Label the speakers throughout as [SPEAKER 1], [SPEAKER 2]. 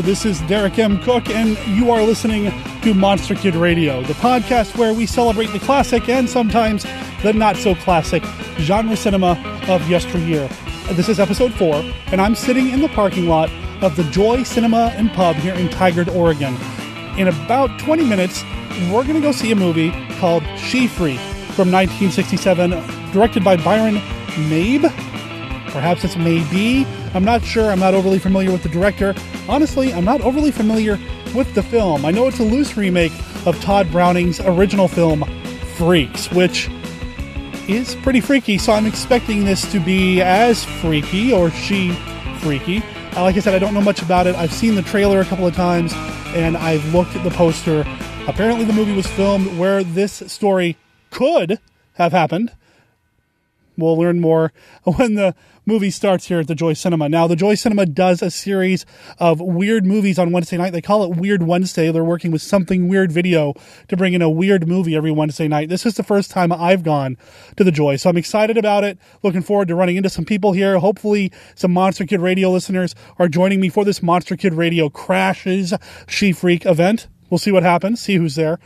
[SPEAKER 1] Hello, this is Derek M. Cook, and you are listening to Monster Kid Radio, the podcast where we celebrate the classic and sometimes the not-so-classic genre cinema of yesteryear. This is episode 4, and I'm sitting in the parking lot of the Joy Cinema and Pub here in Tigard, Oregon. In about 20 minutes, we're going to go see a movie called She-Freak from 1967, directed by Byron Mabe. Perhaps it's Maybe. I'm not sure. I'm not overly familiar with the director. Honestly, I'm not overly familiar with the film. I know it's a loose remake of Todd Browning's original film, Freaks, which is pretty freaky, so I'm expecting this to be as freaky, or she-freaky. Like I said, I don't know much about it. I've seen the trailer a couple of times, and I've looked at the poster. Apparently the movie was filmed where this story could have happened. We'll learn more when the movie starts here at the Joy Cinema. Now, the Joy Cinema does a series of weird movies on Wednesday night. They call it Weird Wednesday. They're working with Something Weird Video to bring in a weird movie every Wednesday night. This is the first time I've gone to the Joy, so I'm excited about it. Looking forward to running into some people here. Hopefully, some Monster Kid Radio listeners are joining me for this Monster Kid Radio Crashes She-Freak event. We'll see what happens, see who's there.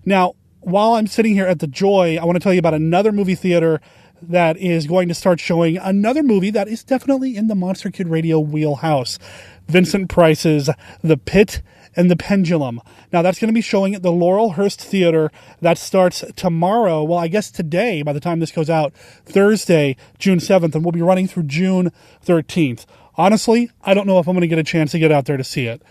[SPEAKER 1] Now, while I'm sitting here at the Joy, I want to tell you about another movie theater that is going to start showing another movie that is definitely in the Monster Kid Radio wheelhouse. Vincent Price's The Pit and the Pendulum. Now, that's going to be showing at the Laurelhurst Theater. That starts tomorrow. Well, I guess today, by the time this goes out, Thursday, June 7th, and we'll be running through June 13th. Honestly, I don't know if I'm going to get a chance to get out there to see it.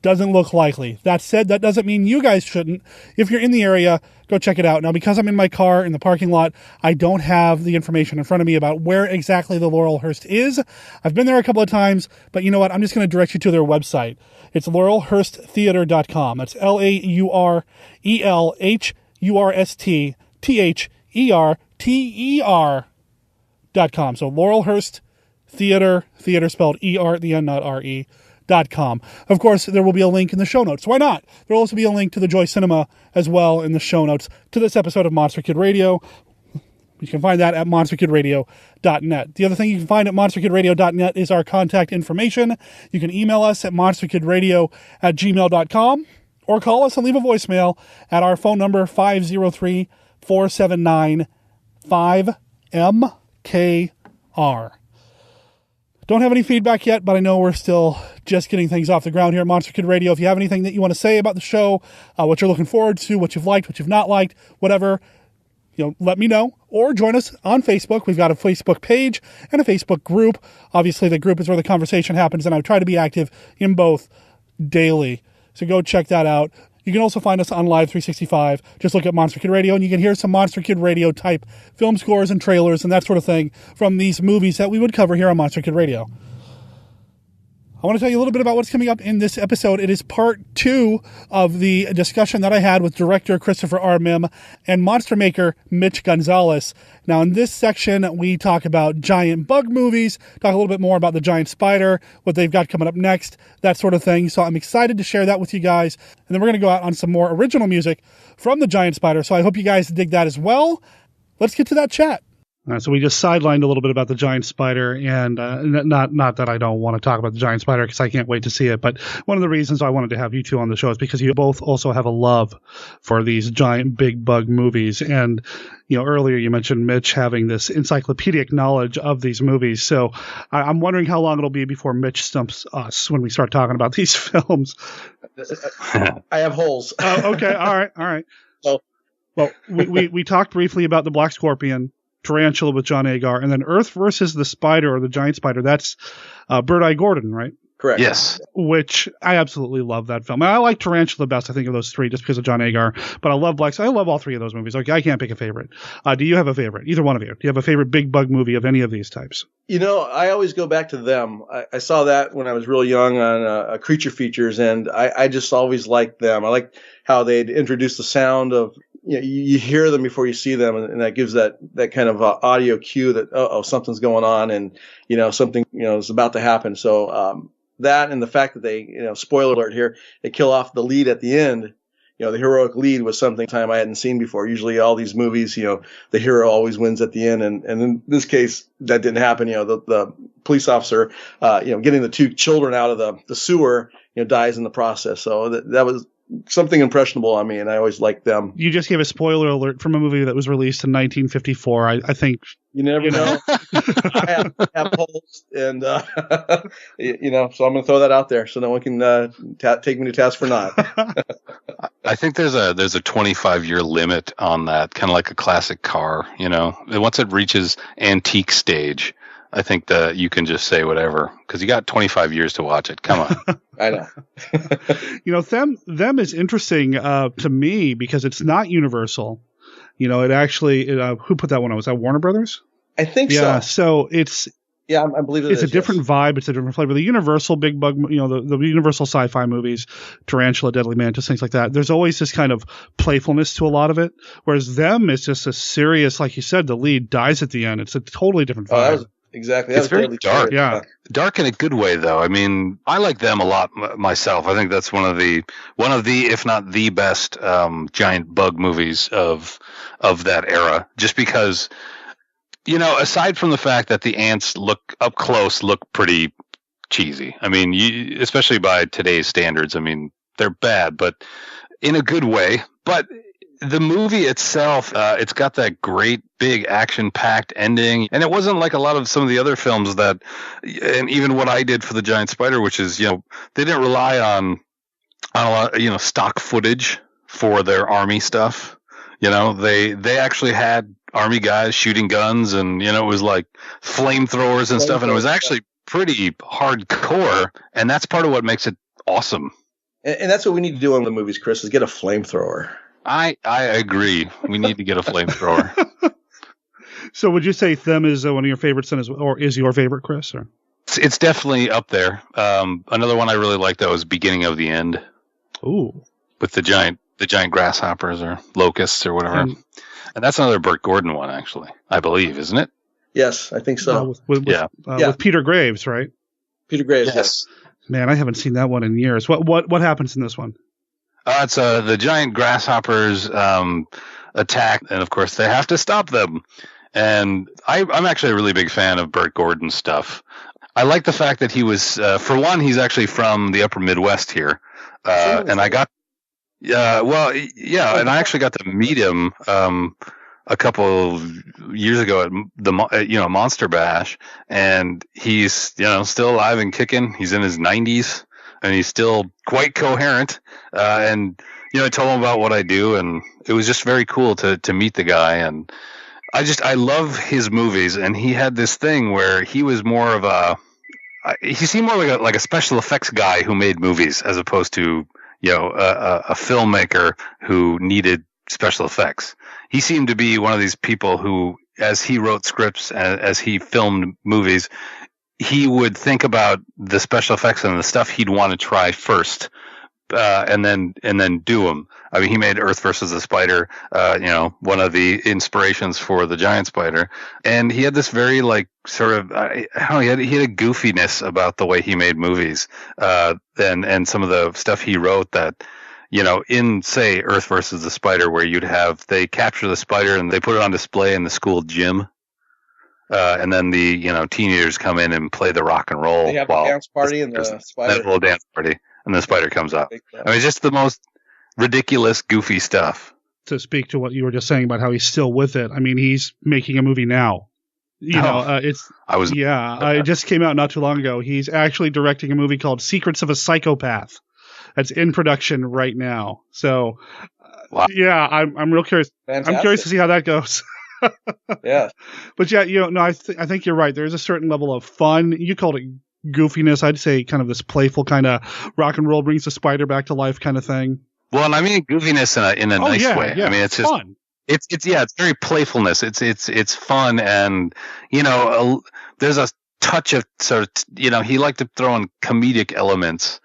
[SPEAKER 1] Doesn't look likely. That said, that doesn't mean you guys shouldn't. If you're in the area, go check it out. Now, because I'm in my car in the parking lot, I don't have the information in front of me about where exactly the Laurelhurst is. I've been there a couple of times, but you know what? I'm just going to direct you to their website. It's laurelhursttheater.com. That's Laurelhursttheater.com. So Laurelhurst theater spelled E-R at the end, not R-E. .com. Of course, there will be a link in the show notes. Why not? There will also be a link to the Joy Cinema as well in the show notes to this episode of Monster Kid Radio. You can find that at monsterkidradio.net. The other thing you can find at monsterkidradio.net is our contact information. You can email us at monsterkidradio@gmail.com or call us and leave a voicemail at our phone number 503-479-5MKR. Don't have any feedback yet, but I know we're still just getting things off the ground here at Monster Kid Radio. If you have anything that you want to say about the show, what you're looking forward to, what you've liked, what you've not liked, whatever, let me know. Or join us on Facebook. We've got a Facebook page and a Facebook group. Obviously, the group is where the conversation happens, and I try to be active in both daily. So go check that out. You can also find us on Live 365. Just look at Monster Kid Radio, and you can hear some Monster Kid Radio type film scores and trailers and that sort of thing from these movies that we would cover here on Monster Kid Radio. I want to tell you a little bit about what's coming up in this episode. It is part 2 of the discussion that I had with director Christpher R. Mihm and monster maker Mitch Gonzales. Now, in this section, we talk about giant bug movies, talk a little bit more about the giant spider, what they've got coming up next, that sort of thing. So I'm excited to share that with you guys. And then we're going to go out on some more original music from the giant spider. So I hope you guys dig that as well. Let's get to that chat. So we just sidelined a little bit about the giant spider, and not that I don't want to talk about the giant spider because I can't wait to see it, but one of the reasons I wanted to have you two on the show is because you both also have a love for these giant big bug movies. And earlier you mentioned Mitch having this encyclopedic knowledge of these movies, so I'm wondering how long it'll be before Mitch stumps us when we start talking about these films.
[SPEAKER 2] I have holes.
[SPEAKER 1] Oh, okay, all right.
[SPEAKER 2] Oh.
[SPEAKER 1] Well, we talked briefly about the Black Scorpion, Tarantula with John Agar, and then Earth versus the Spider, or the Giant Spider. That's Bird-Eye Gordon, right?
[SPEAKER 2] Correct.
[SPEAKER 3] Yes.
[SPEAKER 1] Which I absolutely love that film. I like Tarantula best, I think, of those three, just because of John Agar. But I love I love all three of those movies. Okay, I can't pick a favorite. Do you have a favorite? Either one of you? Do you have a favorite big bug movie of any of these types?
[SPEAKER 2] I always go back to them. I saw that when I was real young on Creature Features, and I just always liked them. I liked how they'd introduce the sound of, you hear them before you see them, and that gives that kind of audio cue that, something's going on, and, something, is about to happen. So, that and the fact that they, spoiler alert here, they kill off the lead at the end, the heroic lead was something time I hadn't seen before. Usually all these movies, the hero always wins at the end. And in this case, that didn't happen. The police officer, getting the two children out of the sewer, dies in the process. So that was something impressionable on me, and I always liked them.
[SPEAKER 1] You just gave a spoiler alert from a movie that was released in 1954. I think
[SPEAKER 2] you never know. I have holes, and so I'm going to throw that out there so no one can take me to task for not.
[SPEAKER 3] I think there's a 25-year limit on that, kind of like a classic car. Once it reaches antique stage, I think that you can just say whatever because you got 25 years to watch it. Come on.
[SPEAKER 2] I know.
[SPEAKER 1] Them is interesting to me because it's not Universal. It actually who put that one out? Was that Warner Brothers?
[SPEAKER 2] I think so.
[SPEAKER 1] Yeah, so it's
[SPEAKER 2] I believe
[SPEAKER 1] it's a different vibe. It's a different flavor. The Universal Big Bug, the Universal sci-fi movies, Tarantula, Deadly Mantis, things like that. There's always this kind of playfulness to a lot of it. Whereas them is just a serious, like you said, the lead dies at the end. It's a totally different vibe.
[SPEAKER 2] Exactly.
[SPEAKER 3] It's very dark.
[SPEAKER 1] Yeah.
[SPEAKER 3] Dark in a good way, though. I mean, I like them a lot myself. I think that's one of the, if not the best giant bug movies of that era. Just because, aside from the fact that the ants look pretty cheesy. I mean, especially by today's standards. I mean, they're bad, but in a good way. But the movie itself, it's got that great big action-packed ending, and it wasn't like a lot of some of the other films that, and even what I did for the Giant Spider, which is, they didn't rely on a lot, stock footage for their army stuff. They actually had army guys shooting guns, and it was like flamethrowers and stuff, and it was actually pretty hardcore, and that's part of what makes it awesome.
[SPEAKER 2] And that's what we need to do on the movies, Chris, is get a flamethrower.
[SPEAKER 3] I agree. We need to get a flamethrower.
[SPEAKER 1] So would you say Them is one of your favorites, or is your favorite, Chris? Or?
[SPEAKER 3] It's definitely up there. Another one I really liked that was Beginning of the End.
[SPEAKER 1] Ooh.
[SPEAKER 3] With the giant grasshoppers or locusts or whatever. And that's another Burt Gordon one, actually, I believe, isn't it?
[SPEAKER 2] Yes, I think so.
[SPEAKER 1] With Peter Graves, right?
[SPEAKER 2] Peter Graves, yes.
[SPEAKER 1] Man, I haven't seen that one in years. What happens in this one?
[SPEAKER 3] It's the giant grasshoppers attack, and of course they have to stop them. And I'm actually a really big fan of Burt Gordon's stuff. I like the fact that he was, for one, he's actually from the Upper Midwest here, and I got, and I actually got to meet him a couple years ago at the Monster Bash, and he's still alive and kicking. He's in his 90s. And he's still quite coherent. And, I told him about what I do, and it was just very cool to meet the guy. And I love his movies. And he had this thing where he was more of he seemed more like a special effects guy who made movies as opposed to, a filmmaker who needed special effects. He seemed to be one of these people who, as he wrote scripts, as he filmed movies, he would think about the special effects and the stuff he'd want to try first, and then do them. I mean, he made Earth versus the Spider, one of the inspirations for the Giant Spider, and he had this very sort of, he had a goofiness about the way he made movies, and some of the stuff he wrote that, in say Earth versus the Spider, where they capture the spider and they put it on display in the school gym. And then the teenagers come in and play the rock and roll.
[SPEAKER 2] They have a dance party and the spider.
[SPEAKER 3] That little dance party, and the spider comes up. I mean, it's just the most ridiculous, goofy stuff.
[SPEAKER 1] To speak to what you were just saying about how he's still with it, I mean, he's making a movie now. It just came out not too long ago. He's actually directing a movie called Secrets of a Psychopath. That's in production right now. So,
[SPEAKER 3] wow.
[SPEAKER 1] I'm real curious.
[SPEAKER 2] Fantastic.
[SPEAKER 1] I'm curious to see how that goes.
[SPEAKER 2] Yeah,
[SPEAKER 1] but I think you're right. There's a certain level of fun. You called it goofiness. I'd say kind of this playful kind of rock and roll brings the spider back to life kind of thing.
[SPEAKER 3] Well, and I mean goofiness in a nice way.
[SPEAKER 1] Yeah,
[SPEAKER 3] I mean, it's just
[SPEAKER 1] fun.
[SPEAKER 3] It's very playfulness. It's fun, and there's a touch of sort of he liked to throw in comedic elements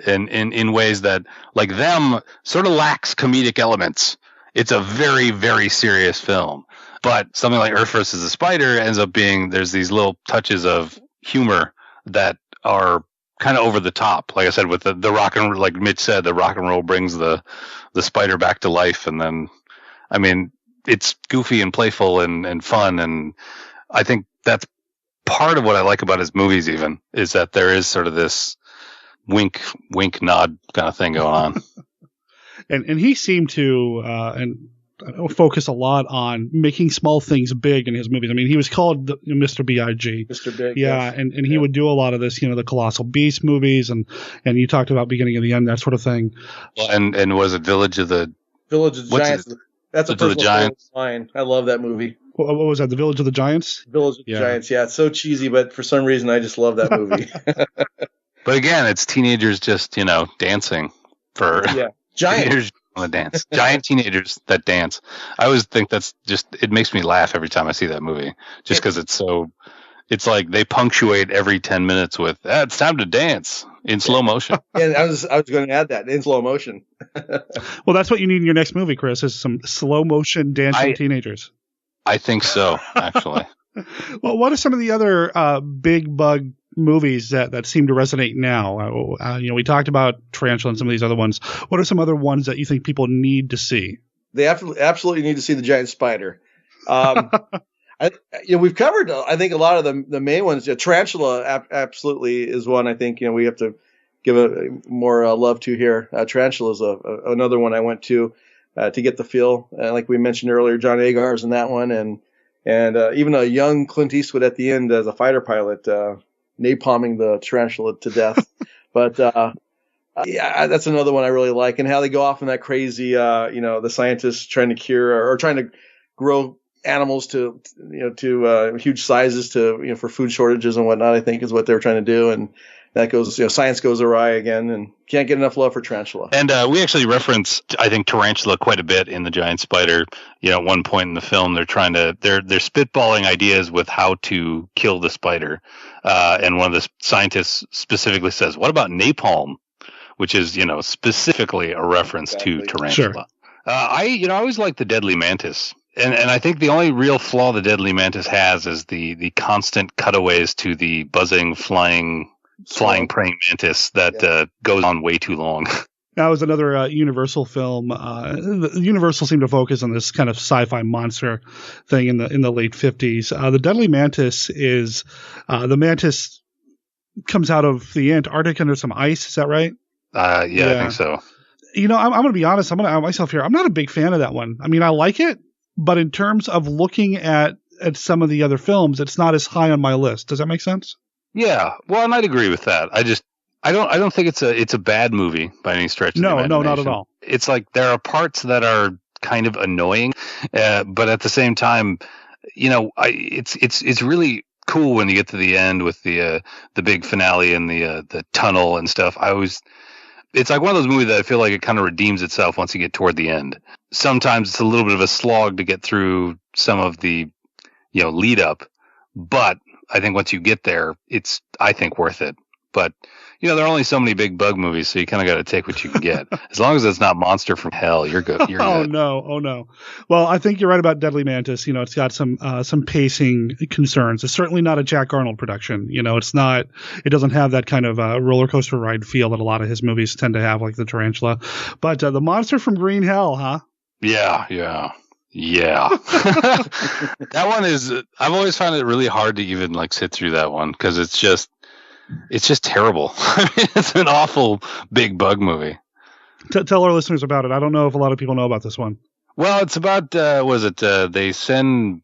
[SPEAKER 3] in ways that like them sort of lacks comedic elements. It's a very, very serious film. But something like Earth versus the Spider ends up being, there's these little touches of humor that are kind of over the top. Like I said, with the rock and, like Mitch said, the rock and roll brings the spider back to life. And then, I mean, it's goofy and playful and fun. And I think that's part of what I like about his movies, even, is that there is sort of this wink, nod kind of thing going on.
[SPEAKER 1] and he seemed to focus a lot on making small things big in his movies. I mean, he was called Mr. B.I.G.
[SPEAKER 2] Mr. Big.
[SPEAKER 1] Yeah, yes. and he would do a lot of this, the Colossal Beast movies, and you talked about Beginning of the End, that sort of thing.
[SPEAKER 3] Well, and was it Village of the
[SPEAKER 2] Giants? That's a personal favorite line. I love that movie.
[SPEAKER 1] What was that? The Village of the Giants?
[SPEAKER 2] Village of the Giants. Yeah, it's so cheesy, but for some reason I just love that movie.
[SPEAKER 3] But again, it's teenagers just dancing for
[SPEAKER 2] giant
[SPEAKER 3] teenagers on the dance. Giant teenagers that dance. I always think that's it makes me laugh every time I see that movie, just because it's like they punctuate every 10 minutes with it's time to dance in slow motion.
[SPEAKER 2] And I was going to add that in slow motion.
[SPEAKER 1] Well, that's what you need in your next movie, Chris, is some slow motion dancing teenagers.
[SPEAKER 3] I think so, actually.
[SPEAKER 1] Well, what are some of the other big bug movies that seem to resonate now? We talked about Tarantula and some of these other ones. What are some other ones that you think people need to see?
[SPEAKER 2] They absolutely need to see the giant spider. We've covered, I think, a lot of the main ones. Tarantula absolutely is one. I think we have to give more love to here. Tarantula is another one I went to get the feel. Like we mentioned earlier, John Agar's in that one, and even a young Clint Eastwood at the end as a fighter pilot, napalming the tarantula to death. But that's another one I really like, and how they go off in that crazy, the scientists trying to cure or trying to grow animals to huge sizes for food shortages and whatnot, I think is what they were trying to do. And that goes, science goes awry again, and can't get enough love for Tarantula.
[SPEAKER 3] And we actually reference, I think, Tarantula quite a bit in The Giant Spider. At one point in the film, they're spitballing ideas with how to kill the spider. And one of the scientists specifically says, "What about napalm?" Which is, specifically a reference to Tarantula.
[SPEAKER 1] Sure.
[SPEAKER 3] I always like the Deadly Mantis. And I think the only real flaw the Deadly Mantis has is the constant cutaways to the buzzing, flying praying mantis that goes on way too long.
[SPEAKER 1] That was another Universal film. Universal seemed to focus on this kind of sci-fi monster thing in the late 50s. The Deadly Mantis is the mantis comes out of the Antarctic under some ice. Is that right?
[SPEAKER 3] Yeah, I think so.
[SPEAKER 1] I'm going to be honest. I'm going to out myself here. I'm not a big fan of that one. I mean, I like it, but in terms of looking at some of the other films, it's not as high on my list. Does that make sense?
[SPEAKER 3] Yeah, well, and I'd agree with that. I don't think it's a bad movie by any stretch of the imagination.
[SPEAKER 1] No, not at all.
[SPEAKER 3] It's like there are parts that are kind of annoying, but at the same time, it's really cool when you get to the end with the big finale and the tunnel and stuff. It's like one of those movies that I feel like it kind of redeems itself once you get toward the end. Sometimes it's a little bit of a slog to get through some of the lead up, but I think once you get there, it's, I think, worth it. But, there are only so many big bug movies, so you kind of got to take what you can get. As long as it's not Monster from Hell, you're good.
[SPEAKER 1] Oh, no. Well, I think you're right about Deadly Mantis. It's got some pacing concerns. It's certainly not a Jack Arnold production. It doesn't have that kind of roller coaster ride feel that a lot of his movies tend to have, like the Tarantula. But the Monster from Green Hell, huh?
[SPEAKER 3] Yeah. That one is, I've always found it really hard to even sit through that one because it's just terrible. I mean, it's an awful big bug movie.
[SPEAKER 1] Tell our listeners about it. I don't know if a lot of people know about this one.
[SPEAKER 3] Well, it's about, they send,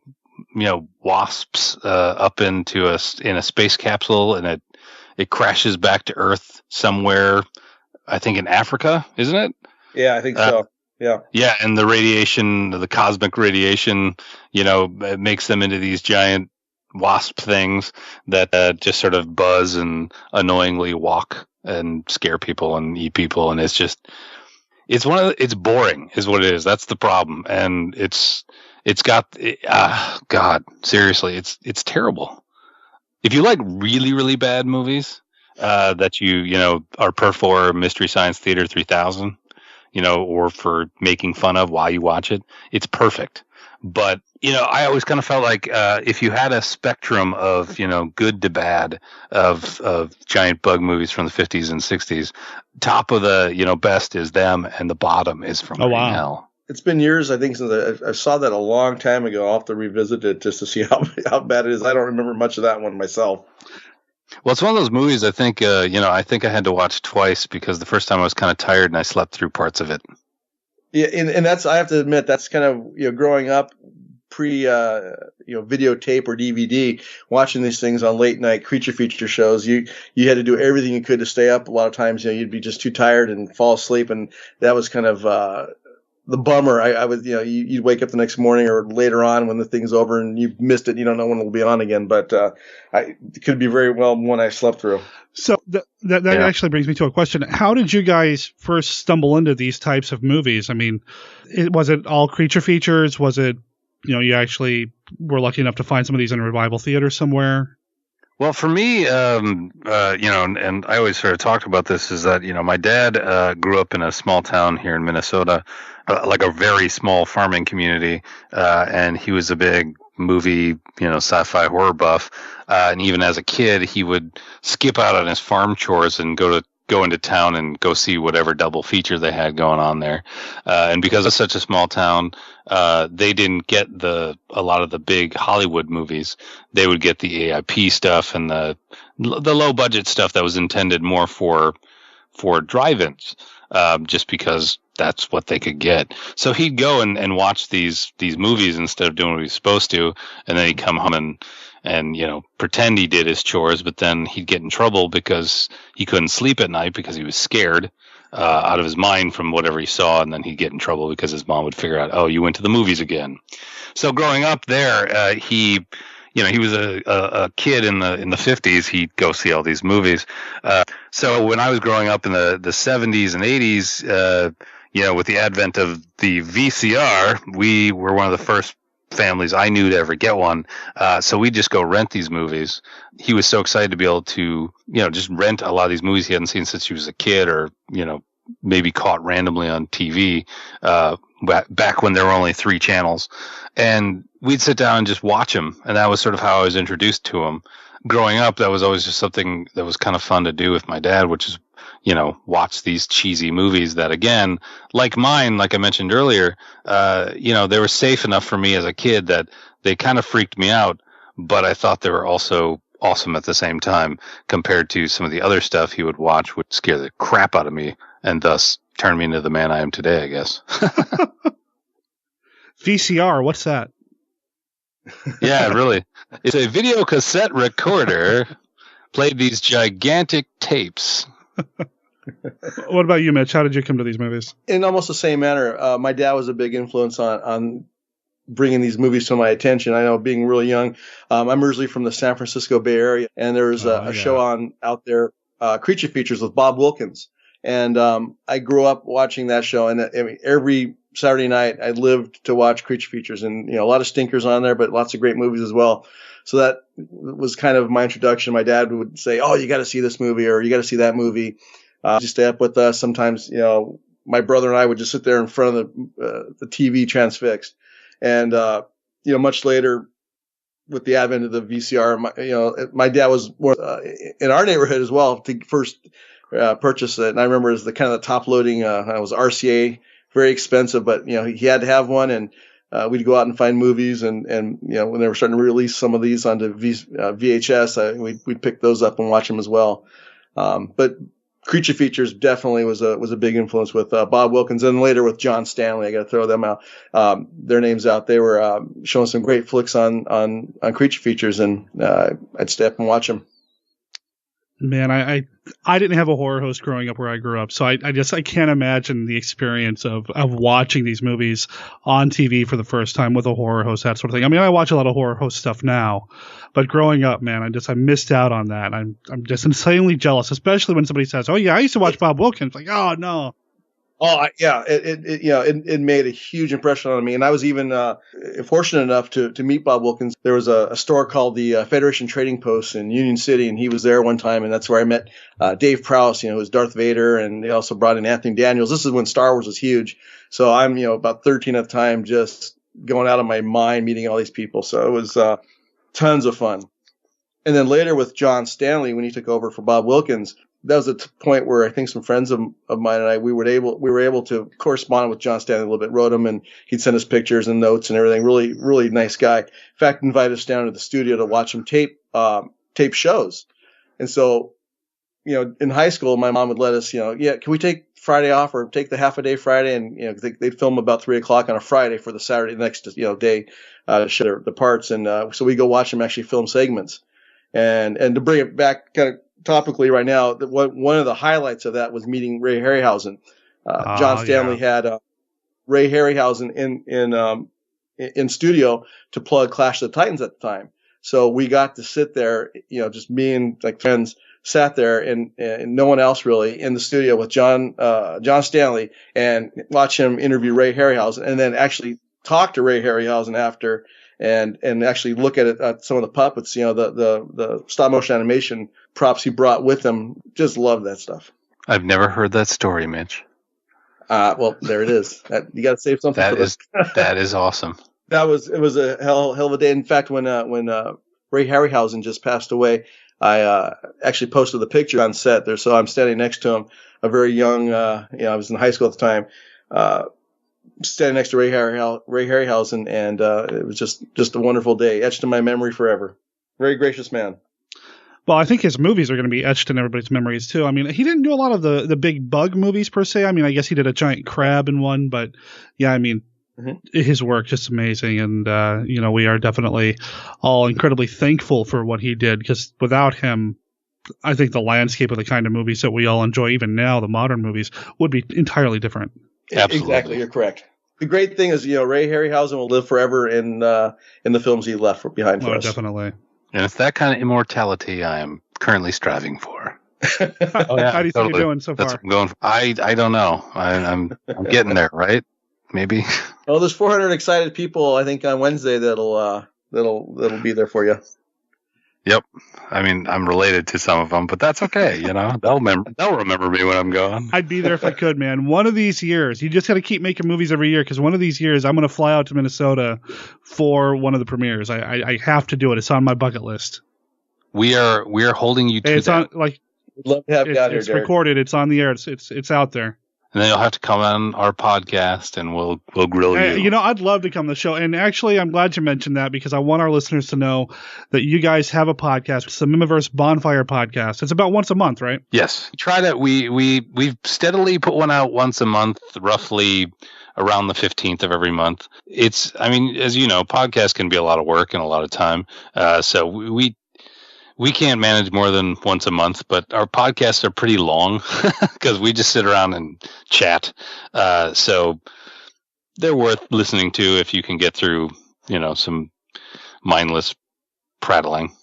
[SPEAKER 3] wasps up in a space capsule, and it crashes back to Earth somewhere, I think in Africa, isn't it?
[SPEAKER 2] Yeah, I think so. Yeah.
[SPEAKER 3] Yeah, and the radiation, the cosmic radiation, it makes them into these giant wasp things that just sort of buzz and annoyingly walk and scare people and eat people, and it's boring, is what it is. That's the problem, and it's got God, seriously, it's terrible. If you like really, really bad movies that you are per for Mystery Science Theater 3000. or for making fun of while you watch it. It's perfect. But, I always kind of felt like if you had a spectrum of, good to bad of giant bug movies from the 50s and 60s, top of the, best is them and the bottom is From Green Hell.
[SPEAKER 2] It's been years, I think, since I saw that a long time ago. I'll have to revisit it just to see how bad it is. I don't remember much of that one myself.
[SPEAKER 3] Well, it's one of those movies I think, I think I had to watch twice because the first time I was kind of tired and I slept through parts of it.
[SPEAKER 2] Yeah, and that's, I have to admit, that's kind of, growing up pre, videotape or DVD, watching these things on late night creature feature shows. You had to do everything you could to stay up. A lot of times, you'd be just too tired and fall asleep. And that was kind of, the bummer. I was, you'd wake up the next morning or later on when the thing's over and you've missed it. You don't know when it'll be on again, but, it could be very well one I slept through.
[SPEAKER 1] So that actually brings me to a question. How did you guys first stumble into these types of movies? I mean, was it all creature features? Was it, you actually were lucky enough to find some of these in a revival theater somewhere?
[SPEAKER 3] Well, for me, and I always sort of talked about this, is that, my dad grew up in a small town here in Minnesota, like a very small farming community, and he was a big movie, sci-fi horror buff, and even as a kid, he would skip out on his farm chores and go into town and go see whatever double feature they had going on there. And because it's such a small town, they didn't get a lot of the big Hollywood movies. They would get the AIP stuff and the low budget stuff that was intended more for drive-ins, just because that's what they could get. So he'd go and watch these movies instead of doing what he was supposed to, and then he'd come home and pretend he did his chores, but then he'd get in trouble because he couldn't sleep at night because he was scared out of his mind from whatever he saw, and then he'd get in trouble because his mom would figure out, oh, you went to the movies again. So growing up there, he was a kid in the 50s. He'd go see all these movies. So when I was growing up in the 70s and 80s, with the advent of the VCR, we were one of the first families I knew to ever get one. So we'd just go rent these movies. He was so excited to be able to, just rent a lot of these movies he hadn't seen since he was a kid, or, maybe caught randomly on TV, back when there were only 3 channels. And we'd sit down and just watch them. And that was sort of how I was introduced to them. Growing up, that was always just something that was kind of fun to do with my dad, which is, watch these cheesy movies that, again, like mine, like I mentioned earlier, they were safe enough for me as a kid that they kind of freaked me out, but I thought they were also awesome at the same time, compared to some of the other stuff he would watch would scare the crap out of me and thus turn me into the man I am today, I guess.
[SPEAKER 1] VCR, what's that?
[SPEAKER 3] Yeah, really. It's a video cassette recorder. Played these gigantic tapes.
[SPEAKER 1] What about you, Mitch? How did you come to these movies?
[SPEAKER 2] In almost the same manner. My dad was a big influence on bringing these movies to my attention. I know, being really young, I'm originally from the San Francisco Bay Area, and there was a show out there, Creature Features with Bob Wilkins. And I grew up watching that show, and every Saturday night I lived to watch Creature Features, and a lot of stinkers on there, but lots of great movies as well. So that was kind of my introduction. My dad would say, "Oh, you got to see this movie, or you got to see that movie." Just stay up with us. Sometimes, my brother and I would just sit there in front of the TV transfixed. And much later, with the advent of the VCR, my dad was more in our neighborhood as well to first purchase it. And I remember it was the kind of the top loading. It was RCA, very expensive, but he had to have one. And we'd go out and find movies, and when they were starting to release some of these onto VHS, we'd pick those up and watch them as well. But Creature Features definitely was a big influence with Bob Wilkins, and later with John Stanley. I got to throw them out, their names out. They were showing some great flicks on Creature Features, and I'd stay up and watch them.
[SPEAKER 1] Man, I didn't have a horror host growing up where I grew up, so I can't imagine the experience of watching these movies on TV for the first time with a horror host, that sort of thing. I mean, I watch a lot of horror host stuff now, but growing up, man, I missed out on that. I'm just insanely jealous, especially when somebody says, "Oh yeah, I used to watch Bob Wilkins." Like, oh no.
[SPEAKER 2] Yeah, it made a huge impression on me. And I was even fortunate enough to meet Bob Wilkins. There was a store called the Federation Trading Post in Union City, and he was there one time, and that's where I met Dave Prowse, who was Darth Vader, and they also brought in Anthony Daniels. This is when Star Wars was huge. So I'm, about 13 at the time, just going out of my mind meeting all these people. So it was tons of fun. And then later with John Stanley, when he took over for Bob Wilkins, that was a point where I think some friends of mine and I, we were able to correspond with John Stanley a little bit, wrote him, and he'd send us pictures and notes and everything. Really, really nice guy. In fact, invited us down to the studio to watch him tape shows. And so, in high school, my mom would let us, can we take Friday off or take the half a day Friday? And, they'd film about 3:00 on a Friday for the Saturday next, day, to show the parts. And, so we go watch them actually film segments. And to bring it back kind of topically right now, one of the highlights of that was meeting Ray Harryhausen. John Stanley had Ray Harryhausen in studio to plug Clash of the Titans at the time. So we got to sit there, just me and like friends sat there and no one else really in the studio with John Stanley and watch him interview Ray Harryhausen and then actually talk to Ray Harryhausen after and actually look at some of the puppets, the stop motion animation props he brought with him. Just love that stuff.
[SPEAKER 3] I've never heard that story, Mitch.
[SPEAKER 2] Well, there it is. You got to save something for this.
[SPEAKER 3] That is awesome.
[SPEAKER 2] It was a hell of a day. In fact, when Ray Harryhausen just passed away, I actually posted the picture on set there. So I'm standing next to him, a very young, I was in high school at the time, standing next to Ray Harryhausen, and it was just a wonderful day, etched in my memory forever. Very gracious man.
[SPEAKER 1] Well, I think his movies are going to be etched in everybody's memories too. I mean, he didn't do a lot of the big bug movies per se. I mean, I guess he did a giant crab in one, but yeah, I mean, his work just amazing, and we are definitely all incredibly thankful for what he did, because without him, I think the landscape of the kind of movies that we all enjoy, even now, the modern movies, would be entirely different.
[SPEAKER 3] Absolutely.
[SPEAKER 2] Exactly, you're correct. The great thing is, Ray Harryhausen will live forever in the films he left behind for us.
[SPEAKER 1] Definitely.
[SPEAKER 3] And it's that kind of immortality I am currently striving for.
[SPEAKER 1] Oh, yeah, how do you think you're doing so far?
[SPEAKER 3] That's what I'm going for. I don't know. I'm getting there, right? Maybe.
[SPEAKER 2] Well, there's 400 excited people, I think, on Wednesday that'll be there for you.
[SPEAKER 3] Yep. I mean, I'm related to some of them, but that's okay. They'll remember me when I'm gone.
[SPEAKER 1] I'd be there if I could, man. One of these years, you just got to keep making movies every year, because one of these years I'm going to fly out to Minnesota for one of the premieres. I have to do it. It's on my bucket list.
[SPEAKER 3] We are holding you to
[SPEAKER 1] it's
[SPEAKER 3] that.
[SPEAKER 2] We'd love to have you out here,
[SPEAKER 1] It's recorded. It's on the air. It's out there.
[SPEAKER 3] And then you'll have to come on our podcast, and we'll grill you.
[SPEAKER 1] I'd love to come to the show. And actually, I'm glad you mentioned that, because I want our listeners to know that you guys have a podcast. It's the Mimiverse Bonfire podcast. It's about once a month, right?
[SPEAKER 3] Yes. Try that. We've steadily put one out once a month, roughly around the 15th of every month. As you know, podcasts can be a lot of work and a lot of time. So we can't manage more than once a month, but our podcasts are pretty long because we just sit around and chat. So they're worth listening to if you can get through, some mindless prattling.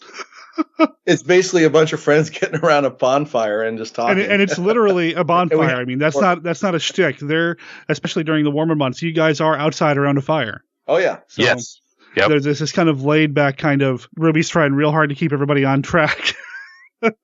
[SPEAKER 2] It's basically a bunch of friends getting around a bonfire and just talking.
[SPEAKER 1] And it's literally a bonfire. I mean, that's not a shtick. They're, especially during the warmer months, you guys are outside around a fire.
[SPEAKER 2] Oh, yeah.
[SPEAKER 1] So,
[SPEAKER 3] yes. Yep.
[SPEAKER 1] There's this kind of laid back kind of, Ruby's trying real hard to keep everybody on track.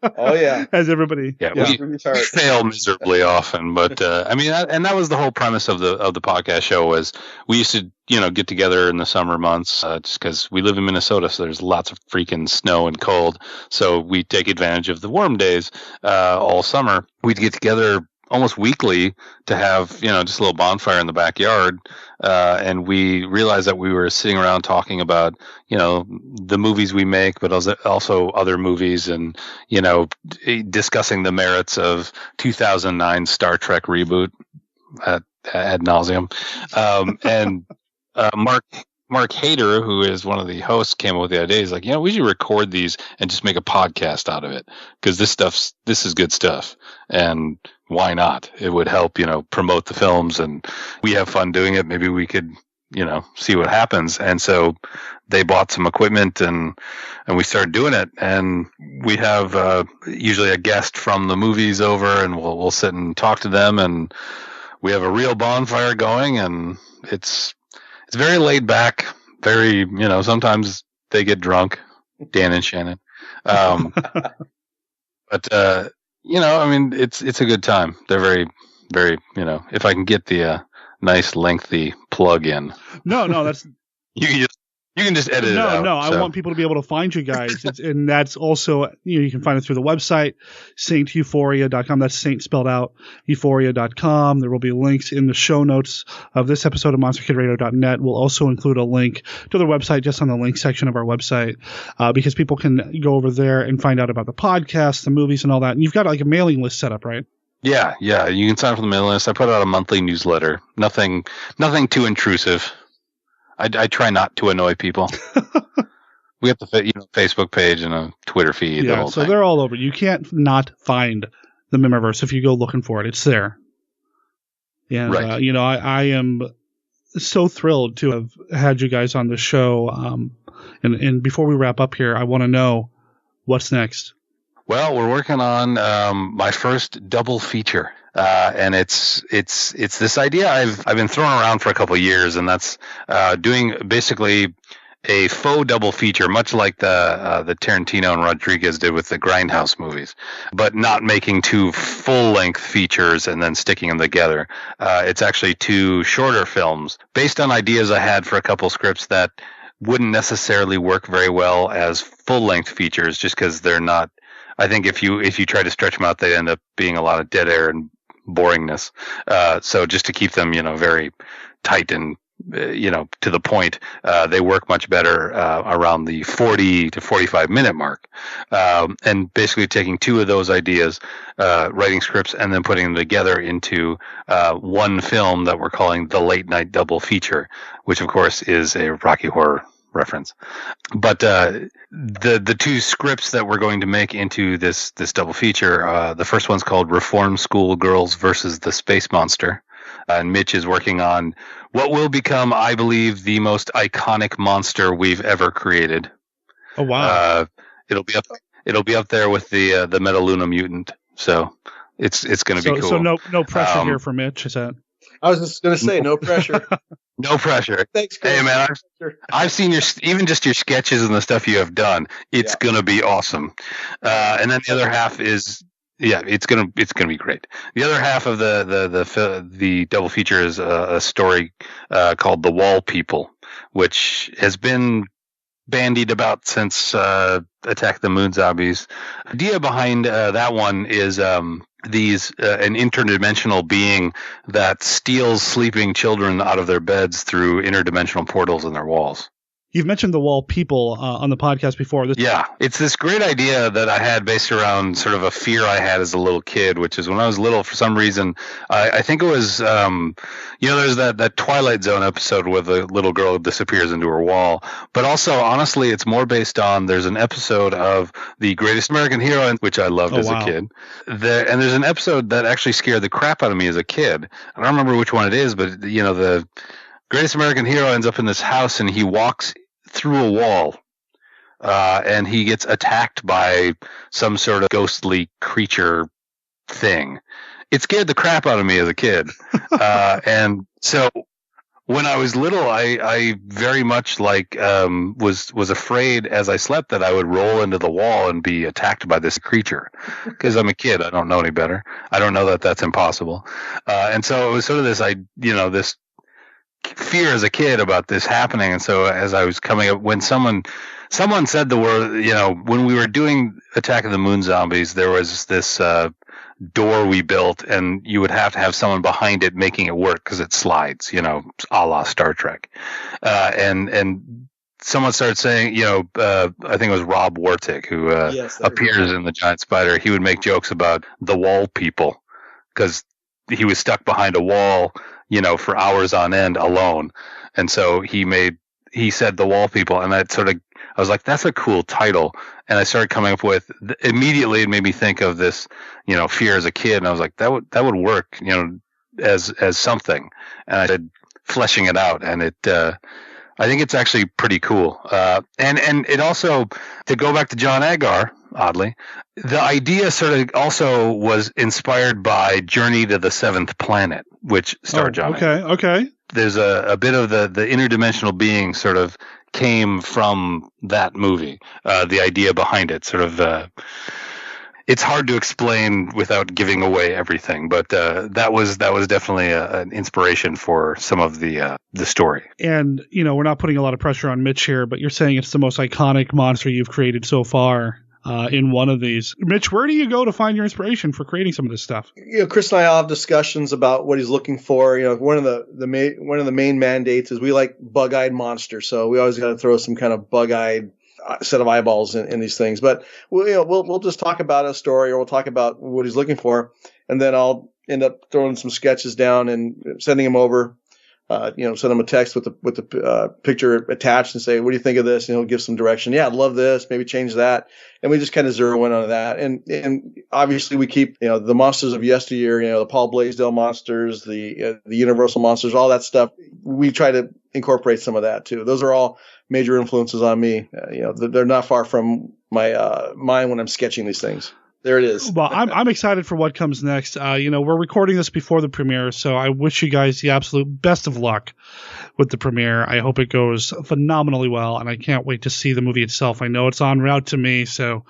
[SPEAKER 2] Oh, yeah.
[SPEAKER 1] As everybody.
[SPEAKER 3] Yeah, we fail miserably often, but and that was the whole premise of the podcast show. Was we used to get together in the summer months just because we live in Minnesota, so there's lots of freaking snow and cold. So we take advantage of the warm days all summer. We'd get together almost weekly to have just a little bonfire in the backyard, and we realized that we were sitting around talking about the movies we make, but also other movies, and discussing the merits of 2009 Star Trek reboot ad nauseum. And Mark Hader, who is one of the hosts, came up with the idea. He's like, we should record these and just make a podcast out of it, because this is good stuff, and why not? It would help, promote the films, and we have fun doing it. Maybe we could, see what happens. And so they bought some equipment, and we started doing it. And we have usually a guest from the movies over, and we'll sit and talk to them, and we have a real bonfire going, and it's very laid back. Very, sometimes they get drunk, Dan and Shannon. But it's a good time. They're very, very, if I can get the nice lengthy plug in.
[SPEAKER 1] No, that's
[SPEAKER 3] you can just edit it out.
[SPEAKER 1] No, I want people to be able to find you guys. And that's also, you can find it through the website, sainteuphoria.com. That's Saint spelled out, euphoria.com. There will be links in the show notes of this episode of monsterkidradio.net. We'll also include a link to their website just on the link section of our website, because people can go over there and find out about the podcast, the movies, and all that. And you've got like a mailing list set up, right? Yeah.
[SPEAKER 3] You can sign up for the mailing list. I put out a monthly newsletter. Nothing too intrusive. I try not to annoy people. We have the Facebook page and a Twitter feed.
[SPEAKER 1] Yeah, so they're all over. You can't not find the Mimiverse if you go looking for it. It's there. And, right. I am so thrilled to have had you guys on the show. And before we wrap up here, I want to know what's next.
[SPEAKER 3] Well, we're working on my first double feature. And it's this idea I've been throwing around for a couple of years, and that's doing basically a faux double feature, much like the Tarantino and Rodriguez did with the Grindhouse movies, but not making two full-length features and then sticking them together. It's actually two shorter films based on ideas I had for a couple scripts that wouldn't necessarily work very well as full-length features, just because they're not. I think if you try to stretch them out, they end up being a lot of dead air and boringness. So just to keep them, very tight and, to the point, they work much better around the 40 to 45 minute mark. And basically taking two of those ideas, writing scripts, and then putting them together into one film that we're calling the Late Night Double Feature, which of course is a Rocky Horror reference. But the two scripts that we're going to make into this double feature, the first one's called Reform School Girls versus the Space Monster, and Mitch is working on what will become, I believe, the most iconic monster we've ever created.
[SPEAKER 1] Oh wow!
[SPEAKER 3] It'll be up there with the Metaluna mutant. So it's going to be cool.
[SPEAKER 1] So no pressure here for Mitch, is that?
[SPEAKER 2] I was just going to say, no pressure.
[SPEAKER 3] No pressure.
[SPEAKER 2] Thanks, Chris.
[SPEAKER 3] Hey, man, I've seen even just your sketches and the stuff you have done. It's going to be awesome. And then the other half is, it's going to be great. The other half of the double feature is a story called The Wall People, which has been bandied about since Attack the Moon Zombies. The idea behind that one is an interdimensional being that steals sleeping children out of their beds through interdimensional portals in their walls.
[SPEAKER 1] You've mentioned The Wall People on the podcast before.
[SPEAKER 3] It's this great idea that I had based around sort of a fear I had as a little kid, which is when I was little, for some reason, I think it was, there's that Twilight Zone episode where the little girl disappears into her wall. But also, honestly, it's more based on, there's an episode of The Greatest American Hero, which I loved as a kid. And there's an episode that actually scared the crap out of me as a kid. I don't remember which one it is, but, the Greatest American Hero ends up in this house and he walks through a wall and he gets attacked by some sort of ghostly creature thing. It scared the crap out of me as a kid. And so when I was little, I very much was afraid as I slept that I would roll into the wall and be attacked by this creature, because I'm a kid. I don't know any better. I don't know that that's impossible. And so it was sort of this, this fear as a kid about this happening. And so as I was coming up, when someone said the word, when we were doing Attack of the Moon Zombies, there was this door we built, and you would have to have someone behind it making it work because it slides, a la Star Trek. And someone started saying, I think it was Rob Wartick, who appears in The Giant Spider. He would make jokes about the wall people because he was stuck behind a wall, for hours on end alone. And so he said The Wall People, and I was like, that's a cool title. And I started coming up with, immediately it made me think of this, fear as a kid. And I was like, that would work, as something. And I started fleshing it out, and I think it's actually pretty cool. And it also, to go back to John Agar, oddly, the idea sort of also was inspired by Journey to the Seventh Planet, which starred John Agar.
[SPEAKER 1] Okay.
[SPEAKER 3] There's a bit of the interdimensional being sort of came from that movie. The idea behind it sort of, it's hard to explain without giving away everything, but that was definitely an inspiration for some of the story.
[SPEAKER 1] And, we're not putting a lot of pressure on Mitch here, but you're saying it's the most iconic monster you've created so far in one of these. Mitch, where do you go to find your inspiration for creating some of this stuff?
[SPEAKER 2] Chris and I all have discussions about what he's looking for. One of the main mandates is we like bug-eyed monsters, so we always got to throw some kind of bug-eyed set of eyeballs in these things. But we'll just talk about a story, or we'll talk about what he's looking for, and then I'll end up throwing some sketches down and sending him over. Send him a text with the picture attached and say, "What do you think of this?" And he'll give some direction. Yeah, I'd love this. Maybe change that. And we just kind of zero in on that. And obviously we keep the monsters of yesteryear. The Paul Blaisdell monsters, the Universal monsters, all that stuff. We try to incorporate some of that too. Those are all major influences on me. They're not far from my mind when I'm sketching these things. There it is.
[SPEAKER 1] Well, I'm excited for what comes next. We're recording this before the premiere, so I wish you guys the absolute best of luck with the premiere. I hope it goes phenomenally well, and I can't wait to see the movie itself. I know it's en route to me, so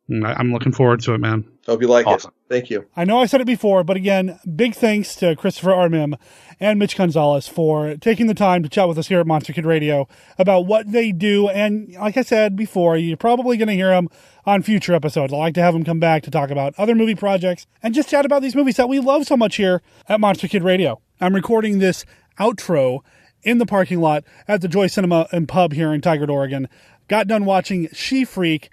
[SPEAKER 1] I'm looking forward to it, man.
[SPEAKER 2] Hope you like it. Thank you.
[SPEAKER 1] I know I said it before, but again, big thanks to Christpher R. Mihm and Mitch Gonzales for taking the time to chat with us here at Monster Kid Radio about what they do. And like I said before, you're probably going to hear them on future episodes. I like to have them come back to talk about other movie projects and just chat about these movies that we love so much here at Monster Kid Radio. I'm recording this outro in the parking lot at the Joy Cinema and Pub here in Tigard, Oregon. Got done watching She-Freak.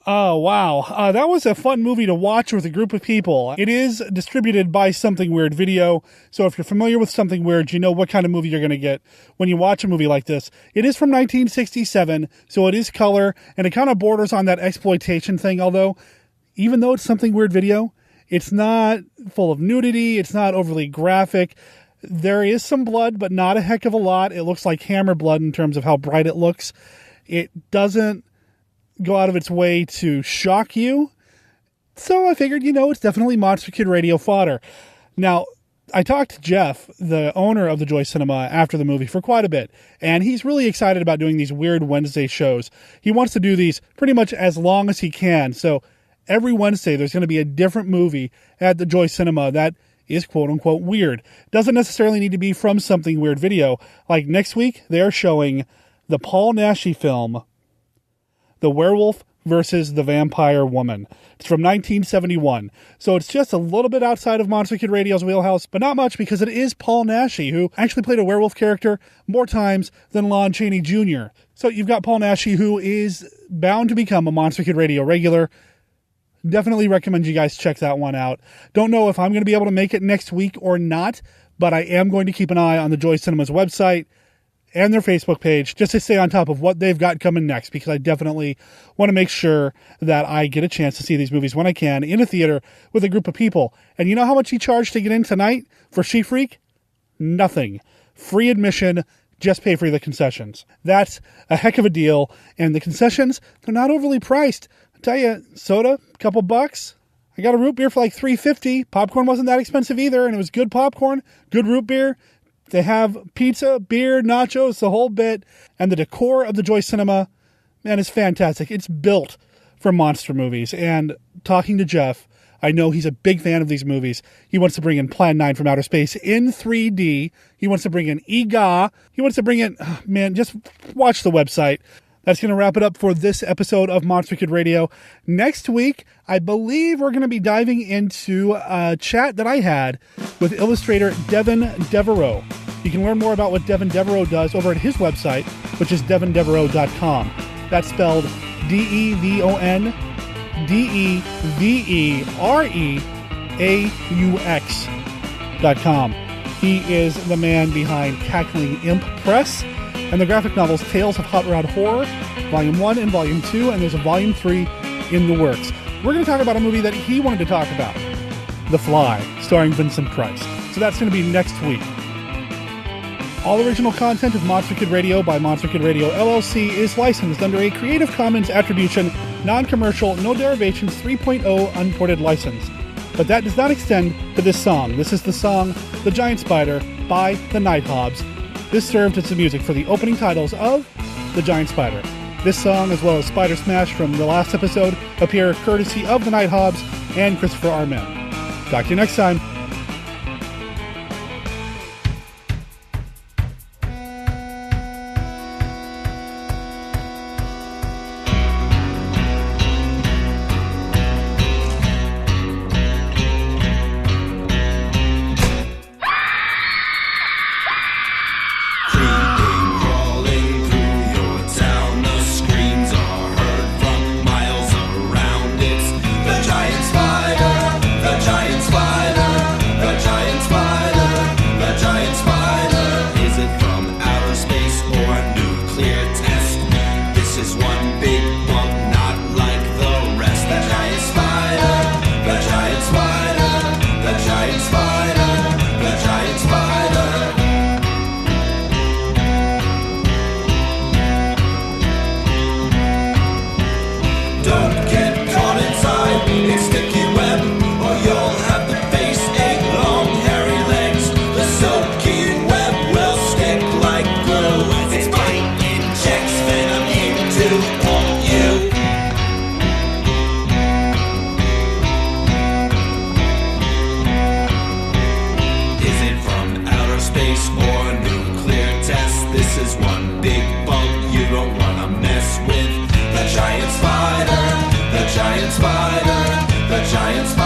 [SPEAKER 1] Oh, wow. That was a fun movie to watch with a group of people. It is distributed by Something Weird Video, so if you're familiar with Something Weird, you know what kind of movie you're going to get when you watch a movie like this. It is from 1967, so it is color, and it kind of borders on that exploitation thing, although, even though it's Something Weird Video, it's not full of nudity, it's not overly graphic. There is some blood, but not a heck of a lot. It looks like hammer blood in terms of how bright it looks. It doesn't go out of its way to shock you. So I figured, it's definitely Monster Kid Radio fodder. Now, I talked to Jeff, the owner of the Joy Cinema, after the movie for quite a bit, and he's really excited about doing these Weird Wednesday shows. He wants to do these pretty much as long as he can. So every Wednesday, there's going to be a different movie at the Joy Cinema that is quote-unquote weird. Doesn't necessarily need to be from Something Weird Video. Like next week, they're showing the Paul Naschy film, The Werewolf versus the Vampire Woman. It's from 1971. So it's just a little bit outside of Monster Kid Radio's wheelhouse, but not much because it is Paul Naschy, who actually played a werewolf character more times than Lon Chaney Jr. So you've got Paul Naschy, who is bound to become a Monster Kid Radio regular. Definitely recommend you guys check that one out. Don't know if I'm going to be able to make it next week or not, but I am going to keep an eye on the Joy Cinema's website and their Facebook page just to stay on top of what they've got coming next, because I definitely want to make sure that I get a chance to see these movies when I can in a theater with a group of people. And you know how much he charged to get in tonight for She-Freak? Nothing. Free admission, just pay for the concessions. That's a heck of a deal, and the concessions, they're not overly priced. I tell you, soda, a couple bucks. I got a root beer for like $3.50. Popcorn wasn't that expensive either, and it was good popcorn, good root beer. They have pizza, beer, nachos, the whole bit. And the decor of the Joy Cinema, man, is fantastic. It's built for monster movies. And talking to Jeff, I know he's a big fan of these movies. He wants to bring in Plan 9 from Outer Space in 3D. He wants to bring in EGA. He wants to bring in, just watch the website. That's going to wrap it up for this episode of Monster Kid Radio. Next week, I believe we're going to be diving into a chat that I had with illustrator Devin Devereaux. You can learn more about what Devin Devereaux does over at his website, which is devondevereaux.com. That's spelled DEVONDEVEREAUX.com. He is the man behind Cackling Imp Press and the graphic novels Tales of Hot Rod Horror, Volume 1 and Volume 2, and there's a Volume 3 in the works. We're going to talk about a movie that he wanted to talk about, The Fly, starring Vincent Price. So that's going to be next week. All original content of Monster Kid Radio by Monster Kid Radio LLC is licensed under a Creative Commons Attribution, Non-Commercial, No Derivations 3.0 Unported license. But that does not extend to this song. This is the song The Giant Spider by the Nighthawbs. This served as the music for the opening titles of The Giant Spider. This song, as well as Spider Smash from the last episode, appear courtesy of the Nighthawbs and Christpher R. Mihm. Talk to you next time.
[SPEAKER 4] Giant spider, the giant spider.